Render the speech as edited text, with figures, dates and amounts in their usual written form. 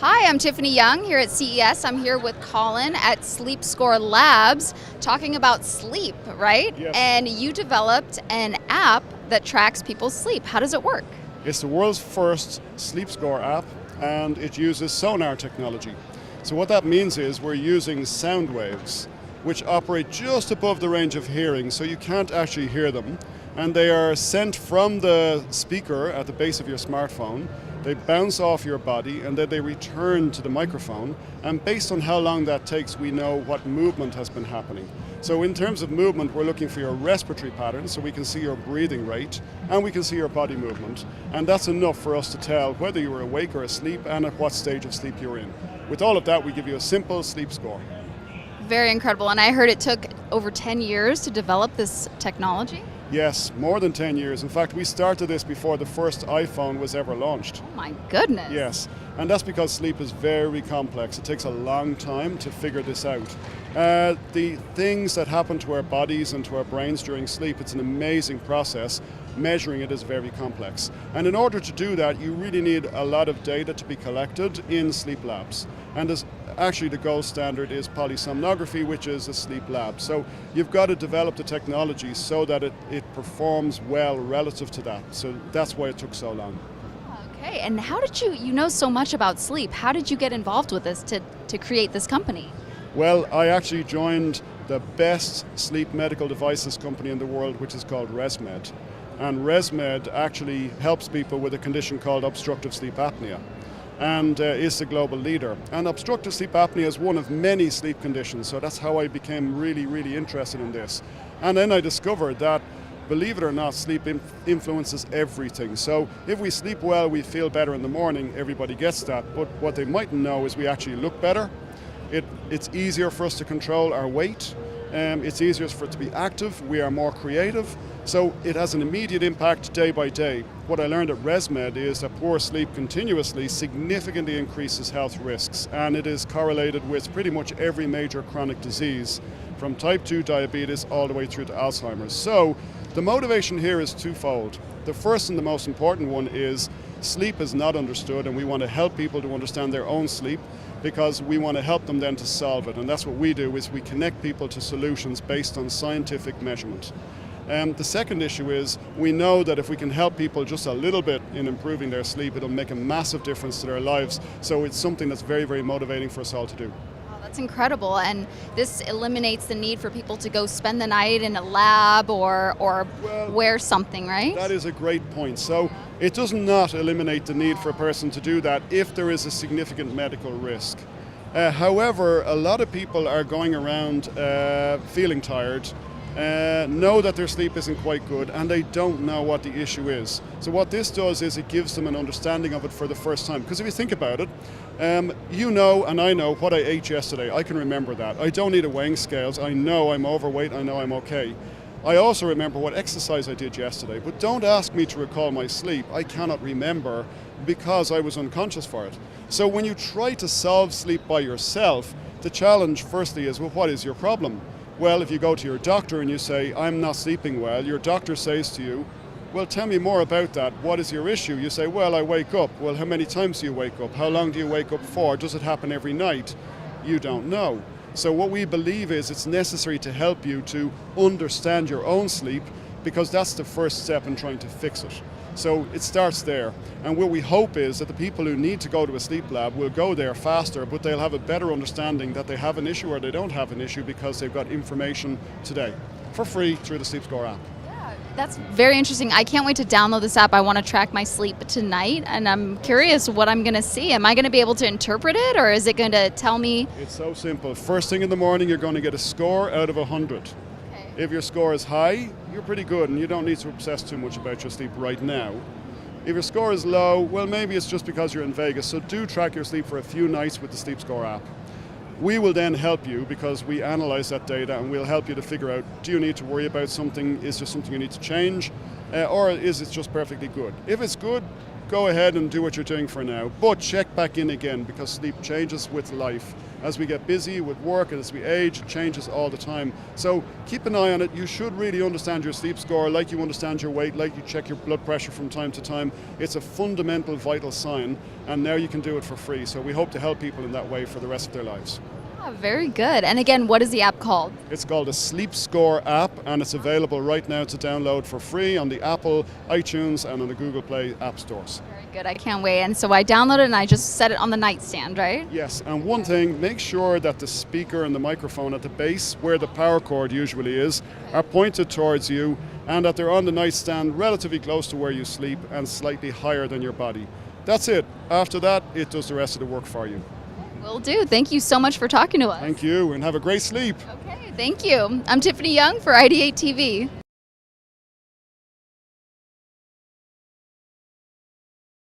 Hi, I'm Tiffany Young here at CES. I'm here with Colin at SleepScore Labs talking about sleep, right? Yes. And you developed an app that tracks people's sleep. How does it work? It's the world's first sleep score app, and it uses sonar technology. So what that means is we're using sound waves which operate just above the range of hearing, so you can't actually hear them. And they are sent from the speaker at the base of your smartphone. They bounce off your body and then they return to the microphone. And based on how long that takes, we know what movement has been happening. So in terms of movement, we're looking for your respiratory patterns, so we can see your breathing rate and we can see your body movement. And that's enough for us to tell whether you were awake or asleep and at what stage of sleep you're in. With all of that, we give you a simple sleep score. Very incredible. And I heard it took over 10 years to develop this technology. Yes, more than 10 years. In fact, we started this before the first iPhone was ever launched. Oh my goodness. Yes, and that's because sleep is very complex. It takes a long time to figure this out. The things that happen to our bodies and to our brains during sleep, it's an amazing process. Measuring it is very complex. And in order to do that, you really need a lot of data to be collected in sleep labs. And actually the gold standard is polysomnography, which is a sleep lab. So you've got to develop the technology so that it performs well relative to that. So that's why it took so long. Okay, and how did you know so much about sleep, how did you get involved with this to create this company? Well, I actually joined the best sleep medical devices company in the world, which is called ResMed. And ResMed actually helps people with a condition called obstructive sleep apnea, and is the global leader. And obstructive sleep apnea is one of many sleep conditions, so that's how I became really interested in this. And then I discovered that, believe it or not, sleep influences everything. So if we sleep well, we feel better in the morning, everybody gets that, but what they mightn't know is we actually look better. It's easier for us to control our weight. It's easier for it to be active, we are more creative, so it has an immediate impact day by day. What I learned at ResMed is that poor sleep continuously significantly increases health risks, and it is correlated with pretty much every major chronic disease, from type 2 diabetes all the way through to Alzheimer's. So the motivation here is twofold. The first and the most important one is sleep is not understood, and we want to help people to understand their own sleep, because we want to help them then to solve it. And that's what we do, is we connect people to solutions based on scientific measurement. The second issue is we know that if we can help people just a little bit in improving their sleep, it'll make a massive difference to their lives. So it's something that's very motivating for us all to do. Wow, that's incredible. And this eliminates the need for people to go spend the night in a lab or wear something, right? That is a great point. So it does not eliminate the need for a person to do that if there is a significant medical risk. However, a lot of people are going around feeling tired, know that their sleep isn't quite good, and they don't know what the issue is. So what this does is it gives them an understanding of it for the first time. Because if you think about it, you know and I know what I ate yesterday. I can remember that. I don't need a weighing scales. I know I'm overweight. I know I'm okay. I also remember what exercise I did yesterday, but don't ask me to recall my sleep. I cannot remember because I was unconscious for it. So when you try to solve sleep by yourself, the challenge firstly is, well, what is your problem? Well, if you go to your doctor and you say, I'm not sleeping well, your doctor says to you, well, tell me more about that. What is your issue? You say, well, I wake up. Well, how many times do you wake up? How long do you wake up for? Does it happen every night? You don't know. So what we believe is it's necessary to help you to understand your own sleep, because that's the first step in trying to fix it. So it starts there. And what we hope is that the people who need to go to a sleep lab will go there faster, but they'll have a better understanding that they have an issue or they don't have an issue because they've got information today for free through the SleepScore app. That's very interesting. I can't wait to download this app. I want to track my sleep tonight, and I'm curious what I'm going to see. Am I going to be able to interpret it, or is it going to tell me? It's so simple. First thing in the morning, you're going to get a score out of 100. Okay. If your score is high, you're pretty good, and you don't need to obsess too much about your sleep right now. If your score is low, well, maybe it's just because you're in Vegas, so do track your sleep for a few nights with the SleepScore app. We will then help you, because we analyze that data, and we'll help you to figure out, do you need to worry about something? Is there something you need to change? Or is it just perfectly good? If it's good, go ahead and do what you're doing for now, but check back in again, because sleep changes with life. As we get busy with work and as we age, it changes all the time. So keep an eye on it. You should really understand your sleep score like you understand your weight, like you check your blood pressure from time to time. It's a fundamental vital sign, and now you can do it for free. So we hope to help people in that way for the rest of their lives. Very good. And again, what is the app called? It's called a SleepScore app, and it's available right now to download for free on the Apple, iTunes, and on the Google Play app stores. Very good. I can't wait. And so I downloaded it and I just set it on the nightstand, right? Yes, and one thing, make sure that the speaker and the microphone at the base, where the power cord usually is, are pointed towards you, and that they're on the nightstand relatively close to where you sleep and slightly higher than your body. That's it. After that, it does the rest of the work for you. Will do. Thank you so much for talking to us. Thank you, and have a great sleep. Okay, thank you. I'm Tiffany Young for IdeateTV.